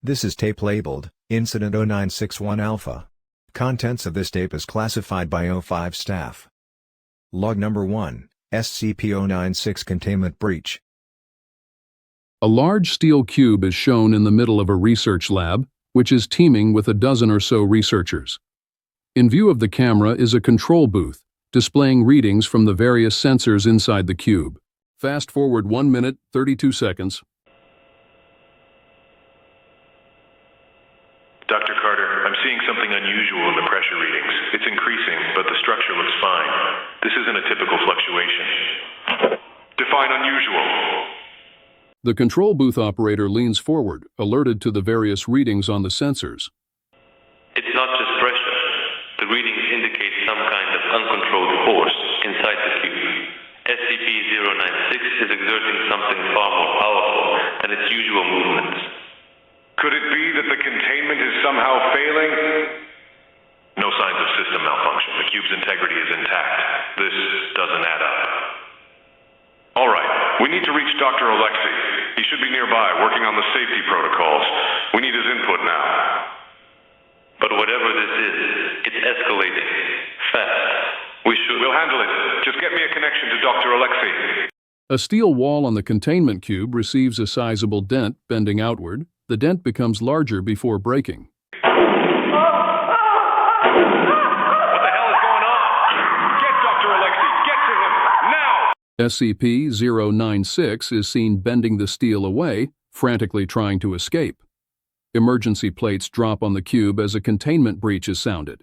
This is tape labeled, Incident 0961 Alpha. Contents of this tape is classified by O5 staff. Log number 1, SCP-096 Containment Breach. A large steel cube is shown in the middle of a research lab, which is teeming with a dozen or so researchers. In view of the camera is a control booth, displaying readings from the various sensors inside the cube. Fast forward 1 minute, 32 seconds. Dr. Carter, I'm seeing something unusual in the pressure readings. It's increasing, but the structure looks fine. This isn't a typical fluctuation. Define unusual. The control booth operator leans forward, alerted to the various readings on the sensors. It's not just pressure. The readings indicate some kind of uncontrolled force inside the cube. SCP-096 is exerting something far more powerful than its usual movements. Could it be that the containment is somehow failing? No signs of system malfunction. The cube's integrity is intact. This doesn't add up. All right, we need to reach Dr. Oleksei. He should be nearby, working on the safety protocols. We need his input now. But whatever this is, it's escalating. Fast. We'll handle it. Just get me a connection to Dr. Oleksei. A steel wall on the containment cube receives a sizable dent, bending outward. The dent becomes larger before breaking. What the hell is going on? Get Dr. Oleksei! Get to him! Now! SCP-096 is seen bending the steel away, frantically trying to escape. Emergency plates drop on the cube as a containment breach is sounded.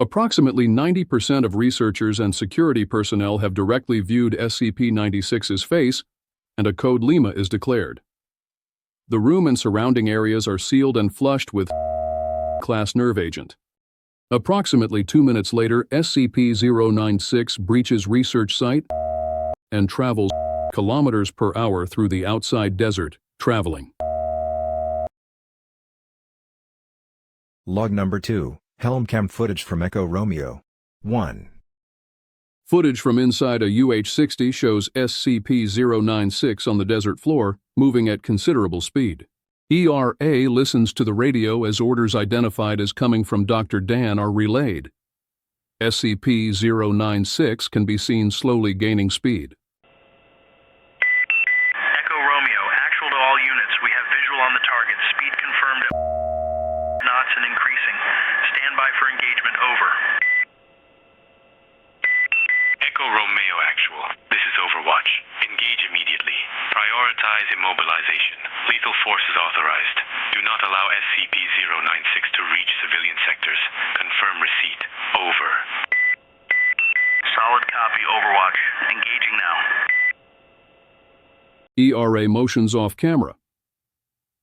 Approximately 90% of researchers and security personnel have directly viewed SCP-96's face, and a Code Lima is declared. The room and surrounding areas are sealed and flushed with class nerve agent. Approximately 2 minutes later, SCP-096 breaches research site and travels kilometers per hour through the outside desert, traveling. Log number 2, HelmCAM footage from Echo Romeo 1. Footage from inside a UH-60 shows SCP-096 on the desert floor, moving at considerable speed. ERA listens to the radio as orders identified as coming from Dr. Dan are relayed. SCP-096 can be seen slowly gaining speed. Echo Romeo, actual to all units. We have visual on the target. Speed confirmed at knots and increasing. Stand by for engagement. Over. Echo Romeo actual. This is Overwatch. Engage immediately. Prioritize immobilization. Lethal force is authorized. Do not allow SCP-096 to reach civilian sectors. Confirm receipt. Over. Solid copy, Overwatch. Engaging now. ERA motions off camera.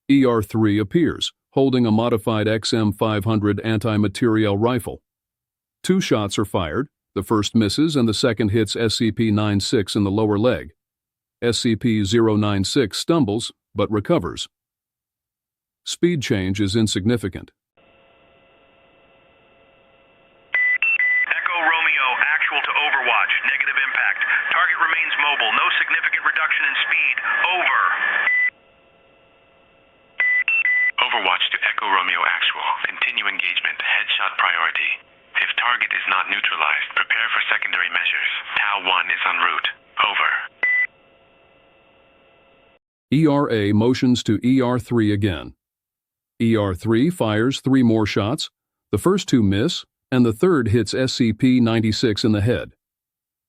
ER3 appears, holding a modified XM500 anti-materiel rifle. 2 shots are fired. The first misses and the second hits SCP-96 in the lower leg. SCP-096 stumbles, but recovers. Speed change is insignificant. Echo Romeo, actual to Overwatch. Negative impact. Target remains mobile. No significant reduction in speed. Over. Overwatch to Echo Romeo actual. Continue engagement. Headshot priority. If target is not neutralized, prepare for secondary measures. Tau 1 is en route. Over. ERA motions to ER3 again. ER3 fires 3 more shots. The first 2 miss, and the third hits SCP-96 in the head.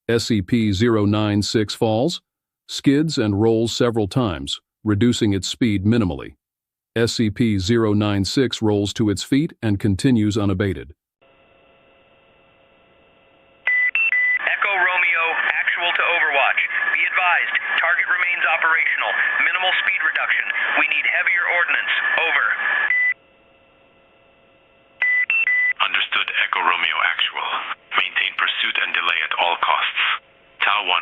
SCP-096 falls, skids and rolls several times, reducing its speed minimally. SCP-096 rolls to its feet and continues unabated. Echo Romeo, actual to Overwatch. Be advised, target remains operational. Minimal speed reduction. We need heavier ordnance. Over.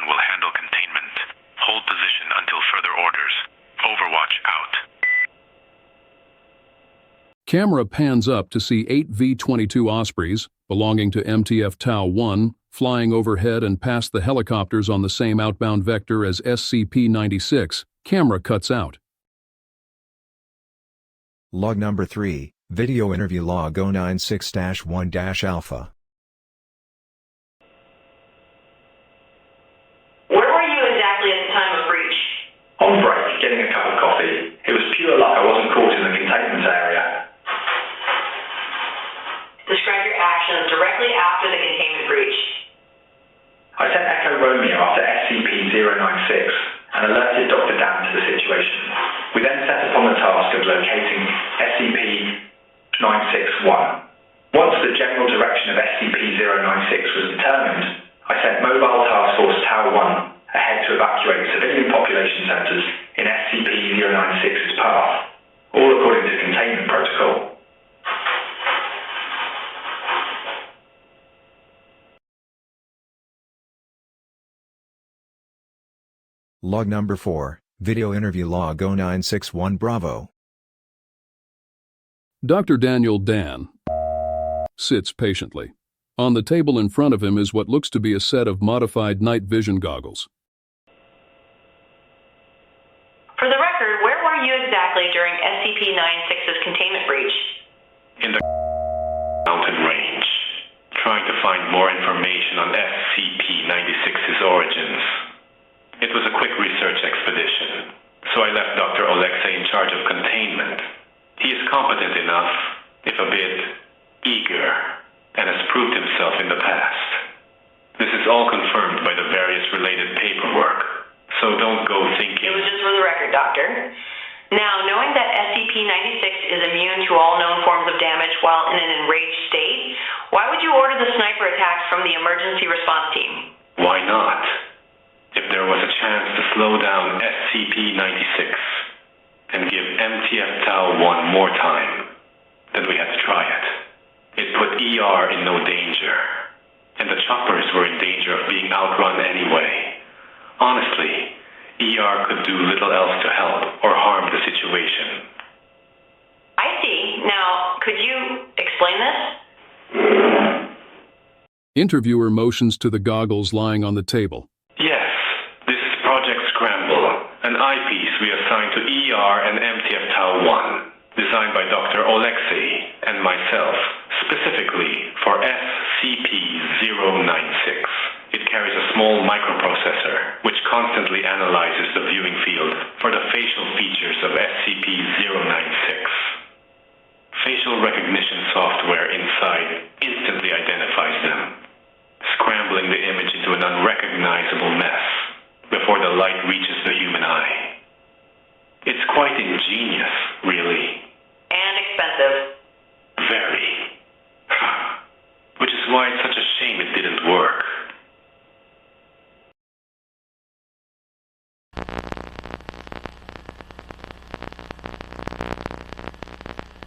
will handle containment. Hold position until further orders. Overwatch out. Camera pans up to see 8 V-22 Ospreys, belonging to MTF Tau-1, flying overhead and past the helicopters on the same outbound vector as SCP-96. Camera cuts out. Log number 3, video interview log 096-1-alpha. Where were you exactly at the time of breach? On break, getting a cup of coffee. It was pure luck I wasn't caught in the containment area. Describe your actions directly after the containment breach. I sent Echo Romeo after SCP-096 and alerted Dr. Dan to the situation. We then set upon the task of locating SCP-961. Once the general direction of SCP-096 was determined, I sent Mobile Task Force Tau-1 ahead to evacuate civilian population centers in SCP-096's path, all according to containment protocol. Log number 4, video interview log 0961 Bravo. Dr. Daniel Dan sits patiently. On the table in front of him is what looks to be a set of modified night vision goggles. For the record, where were you exactly during SCP-96's containment breach? In the mountain range, trying to find more information on SCP-96's origins. It was a quick research expedition, so I left Dr. Oleksei in charge of containment. He is competent enough, if a bit eager, and has proved himself in the past. This is all confirmed by the various related paperwork, so don't go thinking... It was just for the record, Doctor. Now, knowing that SCP-96 is immune to all known forms of damage while in an enraged state, why would you order the sniper attacks from the emergency response team? Why not? If there was a chance to slow down SCP-96 and give MTF Tau-1 more time, then we had to try it. It put ER in no danger, and the choppers were in danger of being outrun anyway. Honestly, ER could do little else to help or harm the situation. I see. Now, could you explain this? Interviewer motions to the goggles lying on the table. Yes, this is Project Scramble, an eyepiece we assigned to ER and MTF Tau-1, designed by Dr. Oleksei and myself, specifically for SCP-096. It carries a small microprocessor, which constantly analyzes the viewing field for the facial features of SCP-096. Facial recognition software inside instantly identifies them, scrambling the image into an unrecognizable mess before the light reaches the human eye. It's quite ingenious,